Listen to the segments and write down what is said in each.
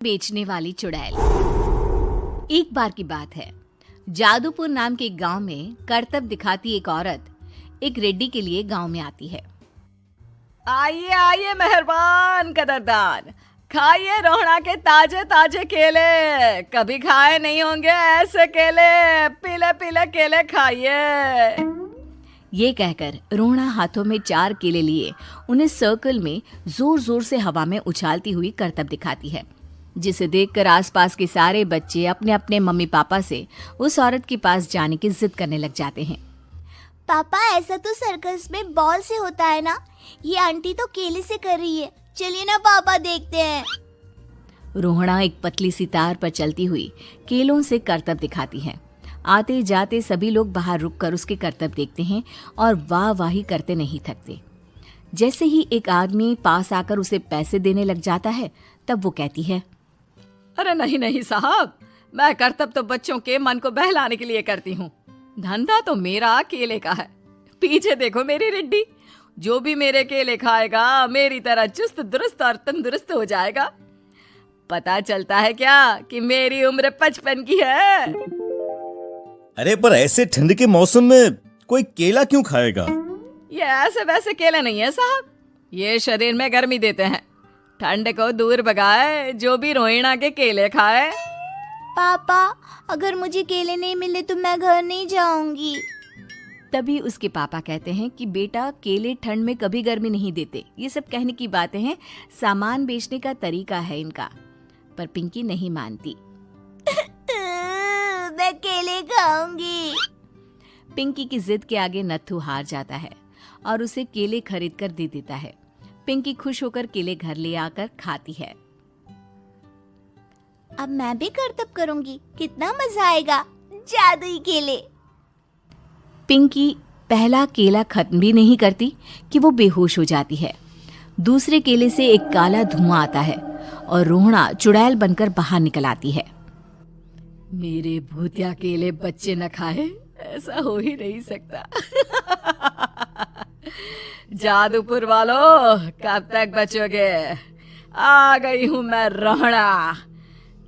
बेचने वाली चुड़ैल। एक बार की बात है, जादूपुर नाम के एक गांव में करतब दिखाती एक औरत एक रेड्डी के लिए गांव में आती है। आइए आइए मेहरबान कदरदान, खाइए रोहड़ा के ताजे ताजे केले। कभी खाए नहीं होंगे ऐसे केले। पीले पीले केले खाइए। ये कहकर रोहड़ा हाथों में 4 केले लिए उन्हें सर्कल में जोर जोर से हवा में उछालती हुई करतब दिखाती है, जिसे देखकर आसपास के सारे बच्चे अपने अपने मम्मी पापा से उस औरत के पास जाने की जिद करने लग जाते हैं। पापा, ऐसा तो सर्कस में बॉल से होता है ना, ये आंटी तो केले से कर रही है। चलिए ना पापा, देखते हैं। रोहड़ा एक पतली सी तार पर चलती हुई केलों से करतब दिखाती है। आते जाते सभी लोग बाहर रुककर उसके करतब देखते हैं और वाह वाही करते नहीं थकते। जैसे ही एक आदमी पास आकर उसे पैसे देने लग जाता है, तब वो कहती है, अरे नहीं नहीं साहब, मैं करतब तो बच्चों के मन को बहलाने के लिए करती हूँ। धंधा तो मेरा केले का है। पीछे देखो मेरी रिड्डी, जो भी मेरे केले खाएगा मेरी तरह चुस्त दुरुस्त और तंदुरुस्त हो जाएगा। पता चलता है क्या कि मेरी उम्र 55 की है। अरे पर ऐसे ठंड के मौसम में कोई केला क्यों खाएगा? ये ऐसे वैसे केले नहीं है साहब, ये शरीर में गर्मी देते हैं। ठंड को दूर भगाए जो भी रोहिणा के केले खाए। पापा, अगर मुझे केले नहीं मिले तो मैं घर नहीं जाऊंगी। तभी उसके पापा कहते हैं कि बेटा, केले ठंड में कभी गर्मी नहीं देते। ये सब कहने की बातें हैं, सामान बेचने का तरीका है इनका। पर पिंकी नहीं मानती। मैं केले खाऊंगी। पिंकी की जिद के आगे नत्थू हार जाता है और उसे केले खरीद कर दे देता है। पिंकी खुश होकर केले घर ले आकर खाती है। अब मैं भी करतब करूंगी, कितना मजा आएगा। जादुई केले। पिंकी पहला केला खत्म भी नहीं करती कि वो बेहोश हो जाती है। दूसरे केले से एक काला धुआं आता है और रोहड़ा चुड़ैल बनकर बाहर निकल आती है। मेरे भूतिया केले बच्चे न खाए, ऐसा हो ही नहीं सकता। जादूपुर वालों, कब तक बचोगे? आ गई हूं मैं रोहड़ा,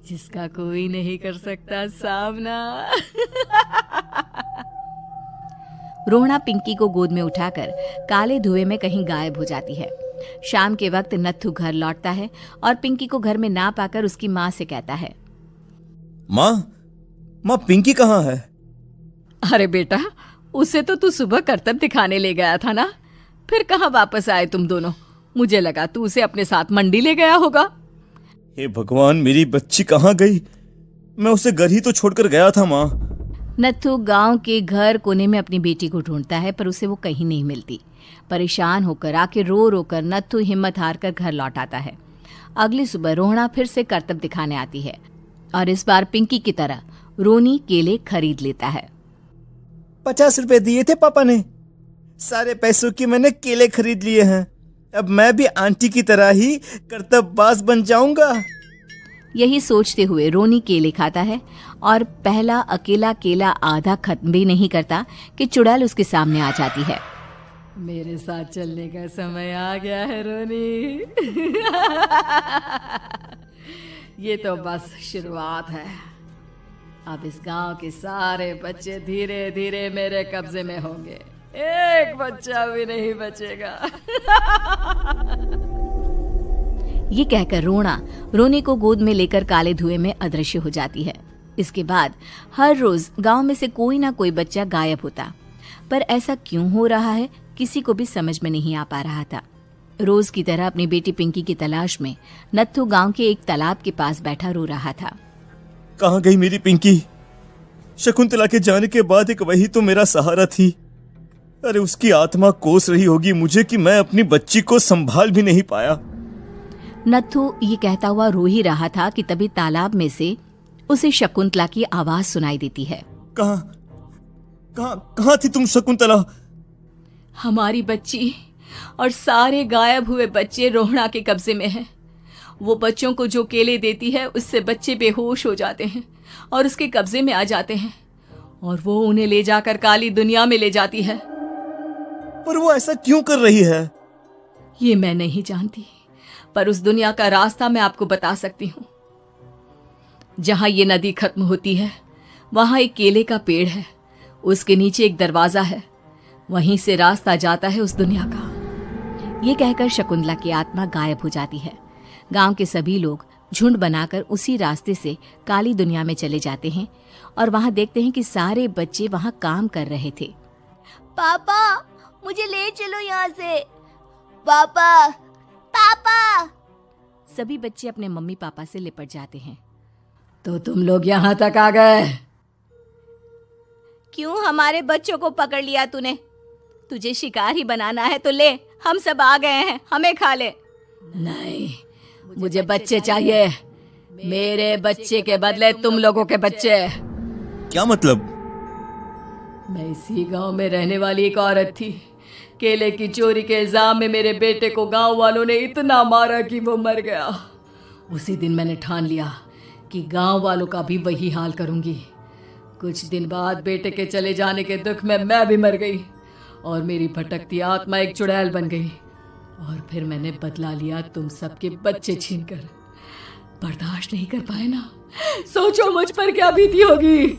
जिसका कोई नहीं कर सकता सामना। रोहड़ा पिंकी को गोद में उठाकर काले धुएं में कहीं गायब हो जाती है। शाम के वक्त नत्थू घर लौटता है और पिंकी को घर में ना पाकर उसकी माँ से कहता है, माँ पिंकी कहाँ है? अरे बेटा, उसे तो तू सुबह करतब दिखाने ले गया था ना, फिर कहाँ वापस आए तुम दोनों? मुझे लगा तू उसे अपने साथ मंडी ले गया होगा। हे भगवान, मेरी बच्ची कहाँ गई? मैं उसे घर ही तो छोड़कर गया था माँ। नत्थू गांव के घर कोने में अपनी बेटी को ढूंढता है, पर उसे वो कहीं नहीं मिलती। परेशान होकर आके रो रो कर नत्थू हिम्मत हार कर घर लौट आता है। अगली सुबह रोहड़ा फिर से करतब दिखाने आती है और इस बार पिंकी की तरह रोनी केले खरीद लेता है। 50 रुपए दिए थे पापा ने, सारे पैसों की मैंने केले खरीद लिए हैं। अब मैं भी आंटी की तरह ही करतबबाज बन जाऊंगा। यही सोचते हुए रोनी केले खाता है और पहला अकेला केला आधा खत्म भी नहीं करता कि चुड़ैल उसके सामने आ जाती है। मेरे साथ चलने का समय आ गया है रोनी। ये तो बस शुरुआत है। अब इस गांव के सारे बच्चे धीरे धीरे मेरे कब्जे में होंगे। एक बच्चा भी नहीं बचेगा। ये कहकर रोना रोनी को गोद में लेकर काले धुएं में अदृश्य हो जाती है। इसके बाद हर रोज गांव में से कोई ना कोई बच्चा गायब होता, पर ऐसा क्यों हो रहा है किसी को भी समझ में नहीं आ पा रहा था। रोज की तरह अपनी बेटी पिंकी की तलाश में नत्थू गांव के एक तालाब के पास बैठा रो रहा था। कहाँ गई मेरी पिंकी? शकुंतला के जाने के बाद एक वही तो मेरा सहारा थी। अरे उसकी आत्मा कोस रही होगी मुझे कि मैं अपनी बच्ची को संभाल भी नहीं पाया। नत्थू ये कहता हुआ रो ही रहा था कि तभी तालाब में से उसे शकुंतला की आवाज सुनाई देती है। कहाँ थी तुम शकुंतला? हमारी बच्ची और सारे गायब हुए बच्चे रोहड़ा के कब्जे में हैं। वो बच्चों को जो केले देती है उससे बच्चे बेहोश हो जाते हैं और उसके कब्जे में आ जाते हैं और वो उन्हें ले जाकर काली दुनिया में ले जाती है। पर वो ऐसा क्यों कर रही है? ये मैं नहीं जानती, पर उस दुनिया का रास्ता मैं आपको बता सकती हूँ। जहां ये नदी खत्म होती है वहां एक केले का पेड़ है, उसके नीचे एक दरवाजा है, वहीं से रास्ता जाता है उस दुनिया का। ये कहकर शकुंतला की आत्मा गायब हो जाती है। गांव के सभी लोग झुंड बनाकर उसी रास्ते से काली दुनिया में चले जाते हैं और वहां देखते हैं कि सारे बच्चे वहां काम कर रहे थे। पापा मुझे ले चलो यहाँ से। पापा पापा। सभी बच्चे अपने मम्मी पापा से लिपट जाते हैं। तो तुम लोग यहां तक आ गए? क्यों हमारे बच्चों को पकड़ लिया तूने? तुझे शिकार ही बनाना है तो ले, हम सब आ गए हैं, हमें खा ले। नहीं, मुझे बच्चे चाहिए, मेरे बच्चे के बदले तुम लोगों के बच्चे। क्या मतलब? मैं इसी गांव में रहने वाली एक औरत थी। केले की चोरी के इल्जाम में मेरे बेटे को गांव वालों ने इतना मारा कि वो मर गया। उसी दिन मैंने ठान लिया कि गांव वालों का भी वही हाल करूंगी। कुछ दिन बाद बेटे के चले जाने के दुख में मैं भी मर गई और मेरी भटकती आत्मा एक चुड़ैल बन गई। और फिर मैंने बदला लिया तुम सबके बच्चे छीनकर। बर्दाश्त नहीं कर पाए ना, सोचो मुझ पर क्या बीती होगी।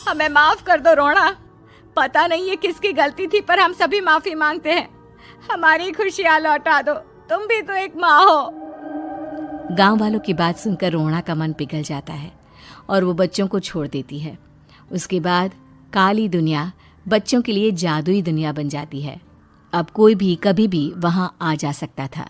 हमें माफ कर दो रोना, पता नहीं ये किसकी गलती थी पर हम सभी माफी मांगते हैं। हमारी खुशियां लौटा दो, तुम भी तो एक माँ हो। गांव वालों की बात सुनकर रोना का मन पिघल जाता है और वो बच्चों को छोड़ देती है। उसके बाद काली दुनिया बच्चों के लिए जादुई दुनिया बन जाती है। अब कोई भी कभी भी वहां आ जा सकता था।